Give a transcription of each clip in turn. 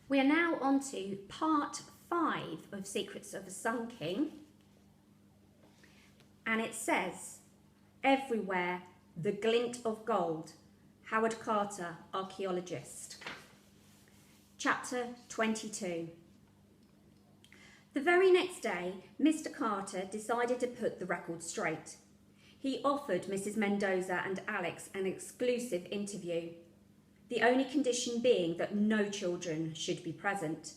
We are now on to part 5 of Secrets of a Sun King. And it says, everywhere, the glint of gold. Howard Carter, archaeologist. Chapter 22. The very next day, Mr. Carter decided to put the record straight. He offered Mrs. Mendoza and Alex an exclusive interview, the only condition being that no children should be present.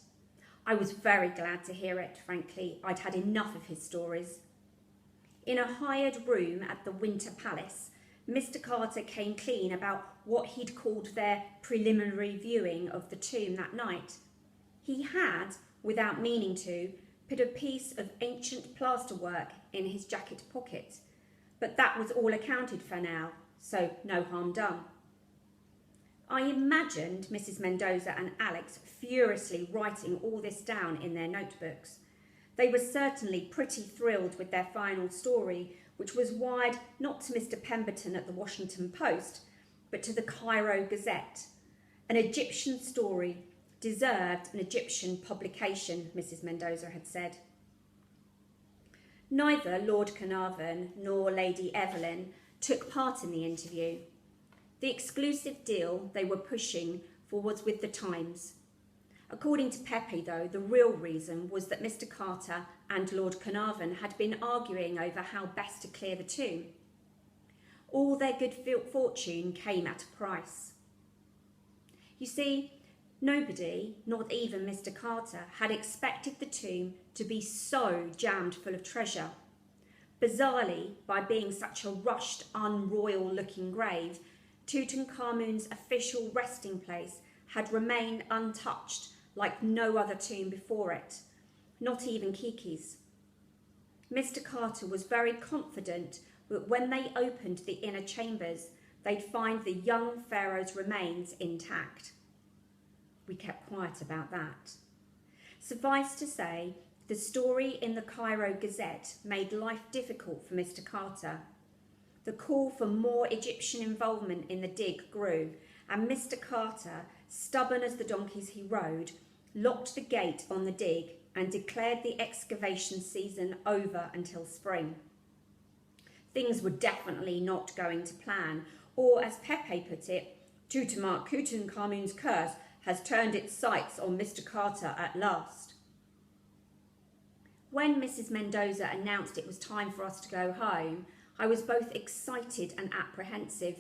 I was very glad to hear it, frankly. I'd had enough of his stories. In a hired room at the Winter Palace, Mr. Carter came clean about what he'd called their preliminary viewing of the tomb that night. He had, without meaning to, put a piece of ancient plasterwork in his jacket pocket, but that was all accounted for now, so no harm done. I imagined Mrs. Mendoza and Alex furiously writing all this down in their notebooks. They were certainly pretty thrilled with their final story, which was wired not to Mr. Pemberton at the Washington Post, but to the Cairo Gazette. An Egyptian story deserved an Egyptian publication, Mrs. Mendoza had said. Neither Lord Carnarvon nor Lady Evelyn took part in the interview. The exclusive deal they were pushing for was with the Times. According to Pepe, though, the real reason was that Mr. Carter and Lord Carnarvon had been arguing over how best to clear the tomb. All their good fortune came at a price. You see, nobody, not even Mr. Carter, had expected the tomb to be so jammed full of treasure. Bizarrely, by being such a rushed, unroyal-looking grave, Tutankhamun's official resting place had remained untouched like no other tomb before it, not even Kiki's. Mr. Carter was very confident that when they opened the inner chambers, they'd find the young pharaoh's remains intact. We kept quiet about that. Suffice to say, the story in the Cairo Gazette made life difficult for Mr. Carter. The call for more Egyptian involvement in the dig grew, and Mr. Carter, stubborn as the donkeys he rode, locked the gate on the dig and declared the excavation season over until spring. Things were definitely not going to plan, or as Pepe put it, Tutankhamun's curse has turned its sights on Mr. Carter at last. When Mrs. Mendoza announced it was time for us to go home, I was both excited and apprehensive.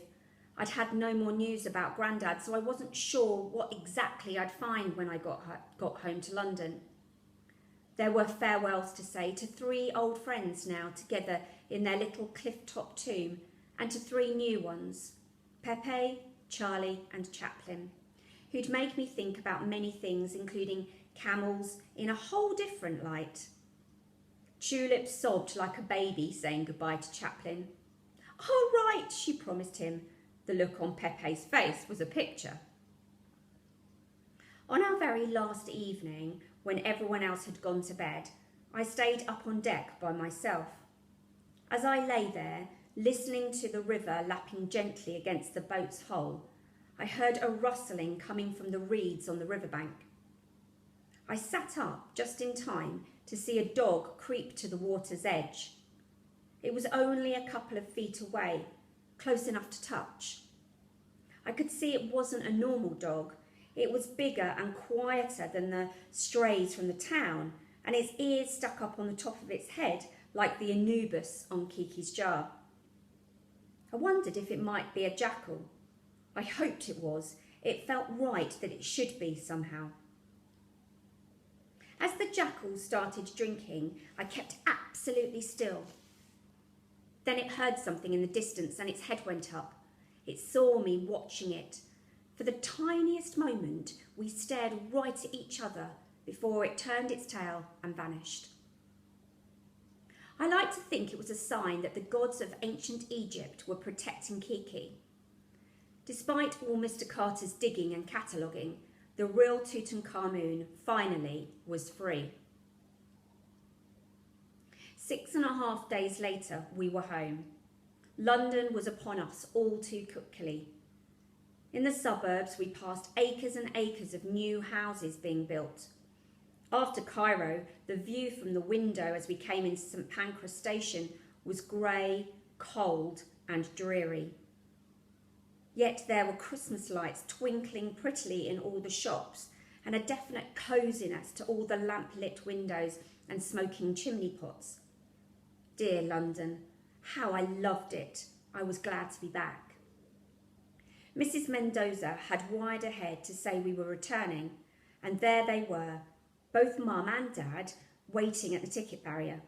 I'd had no more news about Grandad, so I wasn't sure what exactly I'd find when I got home to London. There were farewells to say to 3 old friends now together in their little cliff-top tomb, and to 3 new ones, Pepe, Charlie and Chaplin, who'd made me think about many things, including camels, in a whole different light. Tulip sobbed like a baby, saying goodbye to Chaplin. "All right," she promised him. The look on Pepe's face was a picture. On our very last evening, when everyone else had gone to bed, I stayed up on deck by myself. As I lay there, listening to the river lapping gently against the boat's hull, I heard a rustling coming from the reeds on the riverbank. I sat up just in time to see a dog creep to the water's edge. It was only a couple of feet away, close enough to touch. I could see it wasn't a normal dog. It was bigger and quieter than the strays from the town, and its ears stuck up on the top of its head like the Anubis on Kiki's jar. I wondered if it might be a jackal. I hoped it was. It felt right that it should be somehow. As the jackal started drinking, I kept absolutely still. Then it heard something in the distance and its head went up. It saw me watching it. For the tiniest moment, we stared right at each other before it turned its tail and vanished. I like to think it was a sign that the gods of ancient Egypt were protecting Kiki. Despite all Mr. Carter's digging and cataloguing, the real Tutankhamun finally was free. 6.5 days later, we were home. London was upon us all too quickly. In the suburbs, we passed acres and acres of new houses being built. After Cairo, the view from the window as we came into St Pancras station was grey, cold and dreary. Yet there were Christmas lights twinkling prettily in all the shops, and a definite coziness to all the lamp-lit windows and smoking chimney pots. Dear London, how I loved it. I was glad to be back. Mrs Mendoza had wired ahead to say we were returning, and there they were, both Mum and Dad, waiting at the ticket barrier.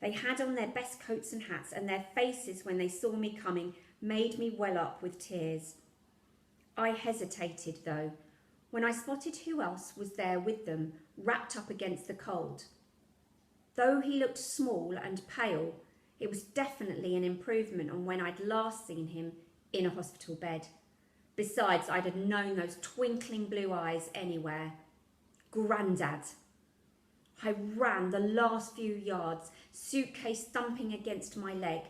They had on their best coats and hats, and their faces when they saw me coming made me well up with tears. I hesitated, though, when I spotted who else was there with them, wrapped up against the cold. Though he looked small and pale, it was definitely an improvement on when I'd last seen him in a hospital bed. Besides, I'd have known those twinkling blue eyes anywhere. Grandad. I ran the last few yards, suitcase thumping against my leg.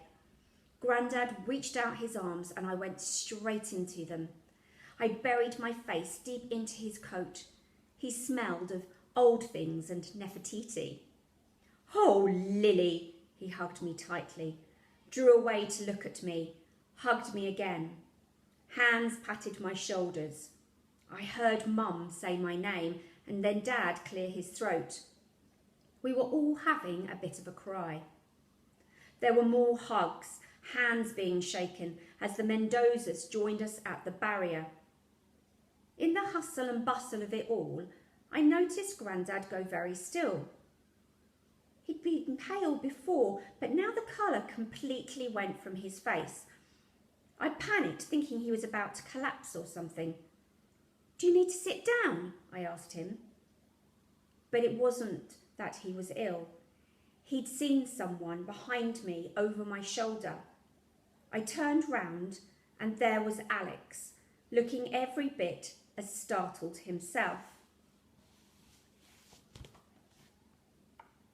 Grandad reached out his arms and I went straight into them. I buried my face deep into his coat. He smelled of old things and Nefertiti. "Oh, Lily," he hugged me tightly, drew away to look at me, hugged me again. Hands patted my shoulders. I heard Mum say my name and then Dad clear his throat. We were all having a bit of a cry. There were more hugs, hands being shaken as the Mendozas joined us at the barrier. In the hustle and bustle of it all, I noticed Grandad go very still. He'd been pale before, but now the colour completely went from his face. I panicked, thinking he was about to collapse or something. "Do you need to sit down?" I asked him. But it wasn't that he was ill. He'd seen someone behind me over my shoulder. I turned round and there was Alex, looking every bit as startled himself.